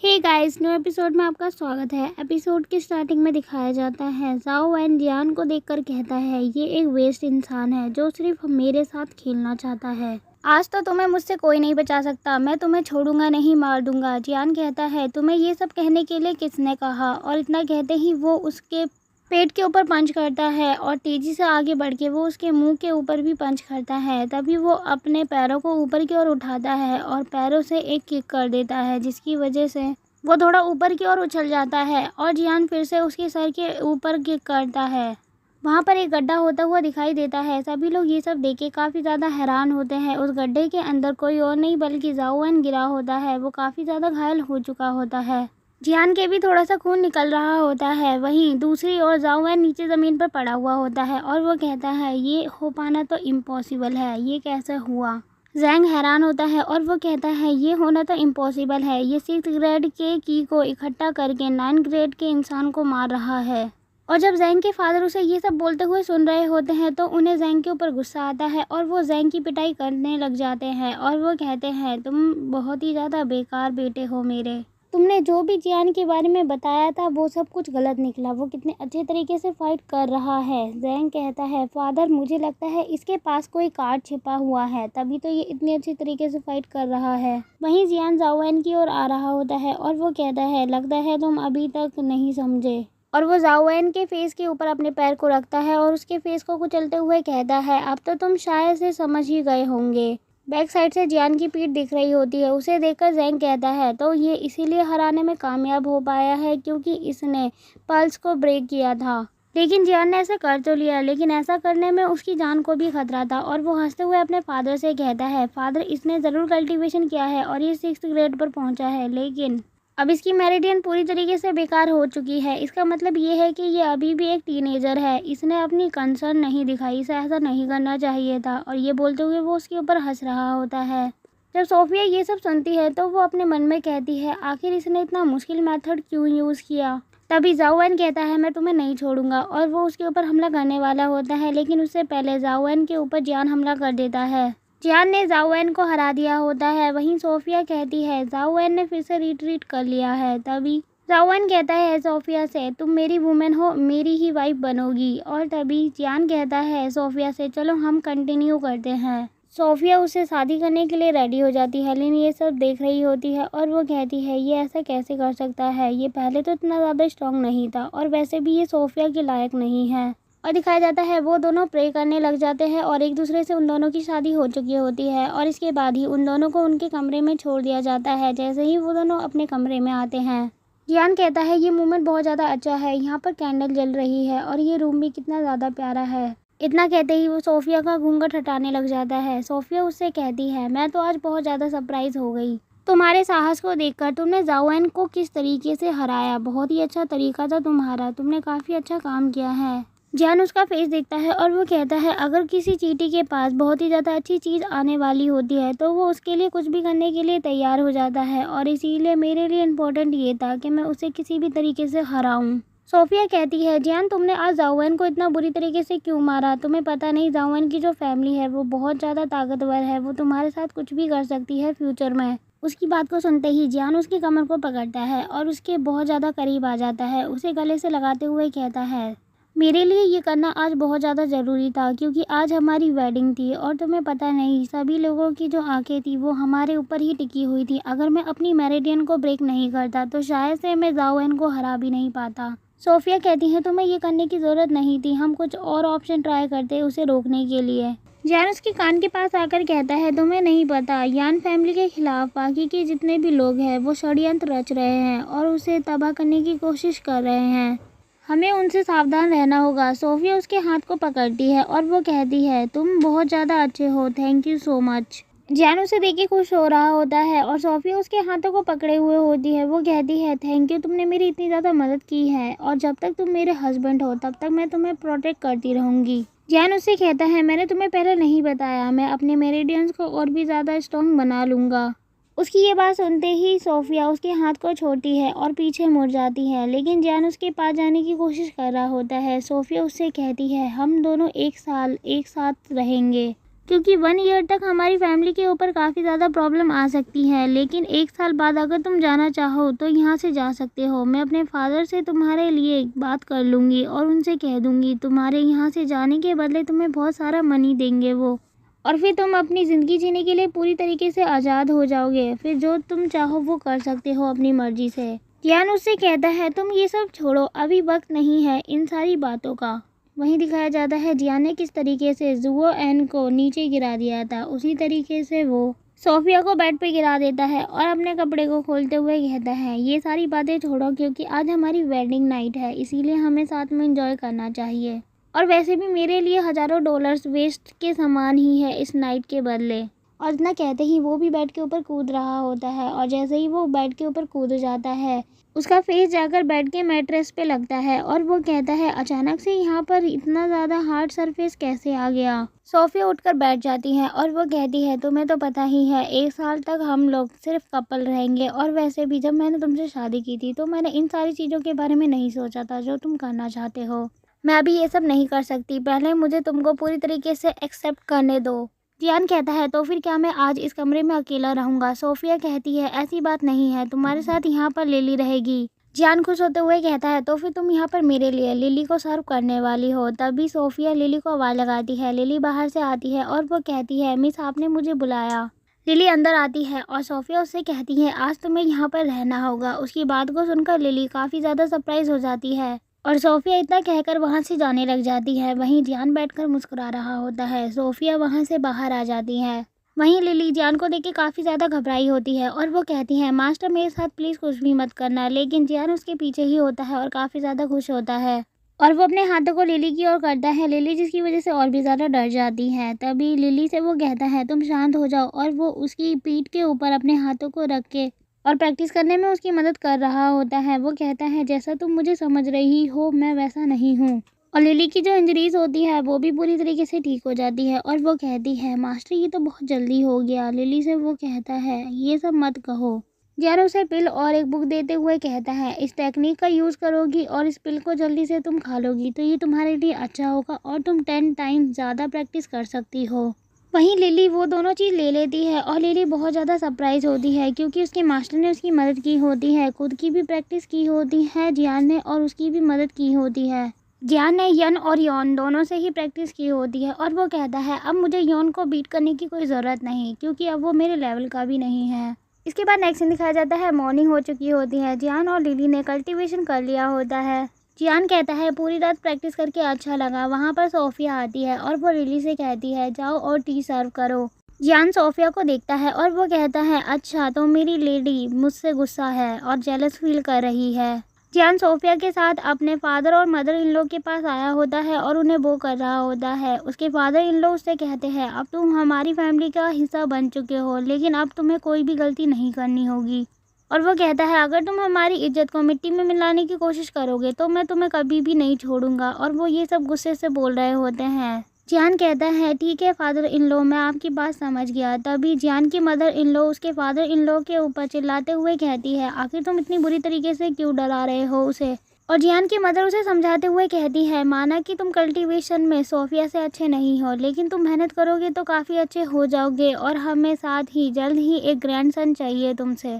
Hey guys, new episode में आपका स्वागत है। एपिसोड की स्टार्टिंग में दिखाया जाता है ज़ाओ वैन जियान को देखकर कहता है ये एक वेस्ट इंसान है जो सिर्फ मेरे साथ खेलना चाहता है। आज तो तुम्हें मुझसे कोई नहीं बचा सकता, मैं तुम्हें छोड़ूंगा नहीं, मार दूंगा। जियान कहता है तुम्हें ये सब कहने के लिए किसने कहा, और इतना कहते ही वो उसके पेट के ऊपर पंच करता है और तेजी से आगे बढ़ के वो उसके मुंह के ऊपर भी पंच करता है। तभी वो अपने पैरों को ऊपर की ओर उठाता है और पैरों से एक किक कर देता है, जिसकी वजह से वो थोड़ा ऊपर की ओर उछल जाता है और जियान फिर से उसके सर के ऊपर किक करता है। वहाँ पर एक गड्ढा होता हुआ दिखाई देता है। सभी लोग ये सब देख के काफ़ी ज़्यादा हैरान होते हैं। उस गड्ढे के अंदर कोई और नहीं बल्कि ज़ाओ वैन गिरा होता है। वो काफ़ी ज़्यादा घायल हो चुका होता है। जियान के भी थोड़ा सा खून निकल रहा होता है। वहीं दूसरी ओर ज़ाओ वैन नीचे ज़मीन पर पड़ा हुआ होता है और वो कहता है ये हो पाना तो इम्पॉसिबल है, ये कैसे हुआ। जैंग हैरान होता है और वो कहता है ये होना तो इम्पॉसिबल है, ये 6th ग्रेड के की को इकट्ठा करके 9th ग्रेड के इंसान को मार रहा है। और जब जैंग के फादर उसे ये सब बोलते हुए सुन रहे होते हैं तो उन्हें जैंग के ऊपर गुस्सा आता है और वो जैंग की पिटाई करने लग जाते हैं और वो कहते हैं तुम बहुत ही ज़्यादा बेकार बेटे हो मेरे, तुमने जो भी जियान के बारे में बताया था वो सब कुछ गलत निकला। वो कितने अच्छे तरीके से फाइट कर रहा है। जैंग कहता है फादर मुझे लगता है इसके पास कोई कार्ड छिपा हुआ है, तभी तो ये इतने अच्छे तरीके से फाइट कर रहा है। वहीं जियान ज़ाओ वैन की ओर आ रहा होता है और वो कहता है लगता है तुम अभी तक नहीं समझे। और वो ज़ाओ वैन के फेस के ऊपर अपने पैर को रखता है और उसके फेस को कुचलते हुए कहता है अब तो तुम शायद से समझ ही गए होंगे। बैक साइड से जियान की पीठ दिख रही होती है। उसे देखकर जैंग कहता है तो ये इसीलिए हराने में कामयाब हो पाया है क्योंकि इसने पल्स को ब्रेक किया था। लेकिन जियान ने ऐसा कर तो लिया, लेकिन ऐसा करने में उसकी जान को भी खतरा था। और वो हंसते हुए अपने फादर से कहता है फादर इसने ज़रूर कल्टीवेशन किया है और ये 6th ग्रेड पर पहुंचा है, लेकिन अब इसकी मेरिडियन पूरी तरीके से बेकार हो चुकी है। इसका मतलब ये है कि ये अभी भी एक टीनेजर है। इसने अपनी कंसर्न नहीं दिखाई, इसे ऐसा नहीं करना चाहिए था। और ये बोलते हुए वो उसके ऊपर हंस रहा होता है। जब सोफिया ये सब सुनती है तो वो अपने मन में कहती है आखिर इसने इतना मुश्किल मेथड क्यों यूज़ किया। तभी ज़ाओ वैन कहता है मैं तुम्हें नहीं छोड़ूंगा और वो उसके ऊपर हमला करने वाला होता है, लेकिन उससे पहले ज़ाओ वैन के ऊपर जियान हमला कर देता है। जियान ने ज़ाओ वैन को हरा दिया होता है। वहीं सोफिया कहती है ज़ाओ वैन ने फिर से रिट्रीट कर लिया है। तभी ज़ाओ वैन कहता है सोफिया से तुम मेरी वुमेन हो, मेरी ही वाइफ बनोगी। और तभी जियान कहता है सोफिया से चलो हम कंटिन्यू करते हैं। सोफिया उससे शादी करने के लिए रेडी हो जाती है। लिन ये सब देख रही होती है और वो कहती है ये ऐसा कैसे कर सकता है, ये पहले तो इतना ज़्यादा स्ट्रॉन्ग नहीं था और वैसे भी ये सोफिया के लायक नहीं है। और दिखाया जाता है वो दोनों प्रे करने लग जाते हैं और एक दूसरे से उन दोनों की शादी हो चुकी होती है। और इसके बाद ही उन दोनों को उनके कमरे में छोड़ दिया जाता है। जैसे ही वो दोनों अपने कमरे में आते हैं जियान कहता है ये मोमेंट बहुत ज़्यादा अच्छा है, यहाँ पर कैंडल जल रही है और ये रूम भी कितना ज़्यादा प्यारा है। इतना कहते ही वो सोफिया का घूंघट हटाने लग जाता है। सोफिया उससे कहती है मैं तो आज बहुत ज़्यादा सरप्राइज हो गई तुम्हारे साहस को देखकर। तुमने ज़ाओ वैन को किस तरीके से हराया, बहुत ही अच्छा तरीका था तुम्हारा, तुमने काफ़ी अच्छा काम किया है। जियान उसका फेस देखता है और वो कहता है अगर किसी चींटी के पास बहुत ही ज़्यादा अच्छी चीज़ आने वाली होती है तो वो उसके लिए कुछ भी करने के लिए तैयार हो जाता है। और इसीलिए मेरे लिए इम्पोर्टेंट ये था कि मैं उसे किसी भी तरीके से हराऊं। सोफिया कहती है जियान तुमने आज ज़ाओ वैन को इतना बुरी तरीके से क्यों मारा, तुम्हें पता नहीं ज़ाओ वैन की जो फैमिली है वो बहुत ज़्यादा ताकतवर है, वो तुम्हारे साथ कुछ भी कर सकती है फ्यूचर में। उसकी बात को सुनते ही जियान उसकी कमर को पकड़ता है और उसके बहुत ज़्यादा करीब आ जाता है। उसे गले से लगाते हुए कहता है मेरे लिए ये करना आज बहुत ज़्यादा ज़रूरी था क्योंकि आज हमारी वेडिंग थी और तुम्हें पता नहीं सभी लोगों की जो आंखें थी वो हमारे ऊपर ही टिकी हुई थी। अगर मैं अपनी मेरिडियन को ब्रेक नहीं करता तो शायद से मैं ज़ाओ वैन को हरा भी नहीं पाता। सोफिया कहती है तुम्हें ये करने की ज़रूरत नहीं थी, हम कुछ और ऑप्शन ट्राई करते उसे रोकने के लिए। जियान उसके कान के पास आकर कहता है तुम्हें नहीं पता यान फैमिली के खिलाफ बाकी के जितने भी लोग हैं वो षड्यंत्र रच रहे हैं और उसे तबाह करने की कोशिश कर रहे हैं, हमें उनसे सावधान रहना होगा। सोफिया उसके हाथ को पकड़ती है और वो कहती है तुम बहुत ज़्यादा अच्छे हो, थैंक यू सो मच। जियान उसे देख के खुश हो रहा होता है और सोफिया उसके हाथों को पकड़े हुए होती है। वो कहती है थैंक यू, तुमने मेरी इतनी ज़्यादा मदद की है और जब तक तुम मेरे हस्बैंड हो तब तक मैं तुम्हें प्रोटेक्ट करती रहूँगी। जियान उससे कहता है मैंने तुम्हें पहले नहीं बताया, मैं अपने मेरिडियंस को और भी ज़्यादा स्ट्रॉन्ग बना लूँगा। उसकी ये बात सुनते ही सोफिया उसके हाथ को छोड़ती है और पीछे मुड़ जाती है, लेकिन जियान उसके पास जाने की कोशिश कर रहा होता है। सोफिया उससे कहती है हम दोनों 1 साल एक साथ रहेंगे क्योंकि 1 ईयर तक हमारी फैमिली के ऊपर काफ़ी ज़्यादा प्रॉब्लम आ सकती है, लेकिन 1 साल बाद अगर तुम जाना चाहो तो यहाँ से जा सकते हो। मैं अपने फादर से तुम्हारे लिए बात कर लूँगी और उनसे कह दूँगी तुम्हारे यहाँ से जाने के बदले तुम्हें बहुत सारा मनी देंगे वो, और फिर तुम अपनी ज़िंदगी जीने के लिए पूरी तरीके से आज़ाद हो जाओगे। फिर जो तुम चाहो वो कर सकते हो अपनी मर्ज़ी से। जियान उससे कहता है तुम ये सब छोड़ो, अभी वक्त नहीं है इन सारी बातों का। वहीं दिखाया जाता है जियान ने किस तरीके से जुओ एन को नीचे गिरा दिया था, उसी तरीके से वो सोफिया को बेड पे गिरा देता है और अपने कपड़े को खोलते हुए कहता है ये सारी बातें छोड़ो क्योंकि आज हमारी वेडिंग नाइट है, इसीलिए हमें साथ में एंजॉय करना चाहिए। और वैसे भी मेरे लिए हज़ारों डॉलर्स वेस्ट के समान ही है इस नाइट के बदले। और इतना कहते ही वो भी बेड के ऊपर कूद रहा होता है, और जैसे ही वो बेड के ऊपर कूद जाता है उसका फेस जाकर बेड के मैट्रेस पे लगता है और वो कहता है अचानक से यहाँ पर इतना ज़्यादा हार्ड सरफेस कैसे आ गया। सोफिया उठकर बैठ जाती है और वो कहती है तुम्हें तो पता ही है 1 साल तक हम लोग सिर्फ कपल रहेंगे, और वैसे भी जब मैंने तुमसे शादी की थी तो मैंने इन सारी चीज़ों के बारे में नहीं सोचा था जो तुम करना चाहते हो। मैं अभी ये सब नहीं कर सकती, पहले मुझे तुमको पूरी तरीके से एक्सेप्ट करने दो। जियान कहता है तो फिर क्या मैं आज इस कमरे में अकेला रहूँगा। सोफिया कहती है ऐसी बात नहीं है, तुम्हारे साथ यहाँ पर लिली रहेगी। जियान खुश होते हुए कहता है तो फिर तुम यहाँ पर मेरे लिए लिली को सर्व करने वाली हो। तभी सोफिया लिली को आवाज़ लगाती है। लिली बाहर से आती है और वो कहती है मिस आपने मुझे बुलाया। लिली अंदर आती है और सोफिया उससे कहती है आज तुम्हें यहाँ पर रहना होगा। उसकी बात को सुनकर लिली काफ़ी ज़्यादा सरप्राइज हो जाती है और सोफिया इतना कहकर वहाँ से जाने लग जाती है। वहीं जियान बैठकर मुस्कुरा रहा होता है। सोफिया वहाँ से बाहर आ जाती है। वहीं लिली जियान को देख के काफ़ी ज़्यादा घबराई होती है और वो कहती है मास्टर मेरे साथ प्लीज़ कुछ भी मत करना, लेकिन जियान उसके पीछे ही होता है और काफ़ी ज़्यादा खुश होता है और वो अपने हाथों को लिली की ओर करता है। लिली जिसकी वजह से और भी ज़्यादा डर जाती है। तभी लिली से वो कहता है तुम शांत हो जाओ, और वो उसकी पीठ के ऊपर अपने हाथों को रख के और प्रैक्टिस करने में उसकी मदद कर रहा होता है। वो कहता है जैसा तुम मुझे समझ रही हो मैं वैसा नहीं हूँ। और लिली की जो इंजरीज होती है वो भी पूरी तरीके से ठीक हो जाती है और वो कहती है मास्टर ये तो बहुत जल्दी हो गया। लिली से वो कहता है ये सब मत कहो। जियान उसे पिल और एक बुक देते हुए कहता है इस टेक्निक का यूज़ करोगी और इस पिल को जल्दी से तुम खा लोगी तो ये तुम्हारे लिए अच्छा होगा और तुम 10 टाइम्स ज़्यादा प्रैक्टिस कर सकती हो। वहीं लिली वो दोनों चीज़ ले लेती है और लिली बहुत ज़्यादा सरप्राइज होती है क्योंकि उसके मास्टर ने उसकी मदद की होती है, खुद की भी प्रैक्टिस की होती है जियान ने और उसकी भी मदद की होती है। जियान ने यन और यौन दोनों से ही प्रैक्टिस की होती है और वो कहता है अब मुझे यौन को बीट करने की कोई ज़रूरत नहीं क्योंकि अब वो मेरे लेवल का भी नहीं है। इसके बाद नेक्स्ट सीन दिखाया जाता है। मॉर्निंग हो चुकी होती है। जियान और लिली ने कल्टीवेशन कर लिया होता है। जियान कहता है पूरी रात प्रैक्टिस करके अच्छा लगा। वहाँ पर सोफिया आती है और वो लिली से कहती है जाओ और टी सर्व करो। जियान सोफिया को देखता है और वो कहता है अच्छा तो मेरी लेडी मुझसे गुस्सा है और जेलस फील कर रही है। जियान सोफिया के साथ अपने फादर और मदर इन लॉ के पास आया होता है और उन्हें वो कर रहा होता है। उसके फादर इन लॉ उससे कहते हैं अब तुम हमारी फैमिली का हिस्सा बन चुके हो, लेकिन अब तुम्हें कोई भी गलती नहीं करनी होगी। और वो कहता है अगर तुम हमारी इज्जत को मिट्टी में मिलाने की कोशिश करोगे तो मैं तुम्हें कभी भी नहीं छोड़ूंगा। और वो ये सब गुस्से से बोल रहे होते हैं। जियान कहता है ठीक है फादर इन लॉ मैं आपकी बात समझ गया। तभी जियान की मदर इन लॉ उसके फादर इन लॉ के ऊपर चिल्लाते हुए कहती है आखिर तुम इतनी बुरी तरीके से क्यों डरा रहे हो उसे। और जियान की मदर उसे समझाते हुए कहती है माना कि तुम कल्टीवेशन में सोफिया से अच्छे नहीं हो, लेकिन तुम मेहनत करोगे तो काफ़ी अच्छे हो जाओगे और हमें साथ ही जल्द ही एक ग्रैंडसन चाहिए तुमसे।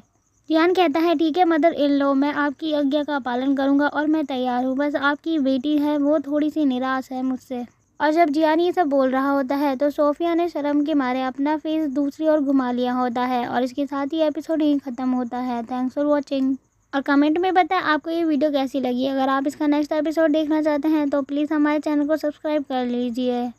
जियान कहता है ठीक है मदर इन लॉ मैं आपकी आज्ञा का पालन करूंगा और मैं तैयार हूँ, बस आपकी बेटी है वो थोड़ी सी निराश है मुझसे। और जब जियान ये सब बोल रहा होता है तो सोफिया ने शर्म के मारे अपना फेस दूसरी ओर घुमा लिया होता है और इसके साथ ही एपिसोड यहीं ख़त्म होता है। Thanks for watching. और कमेंट में बताएं आपको ये वीडियो कैसी लगी। अगर आप इसका नेक्स्ट एपिसोड देखना चाहते हैं तो प्लीज़ हमारे चैनल को सब्सक्राइब कर लीजिए।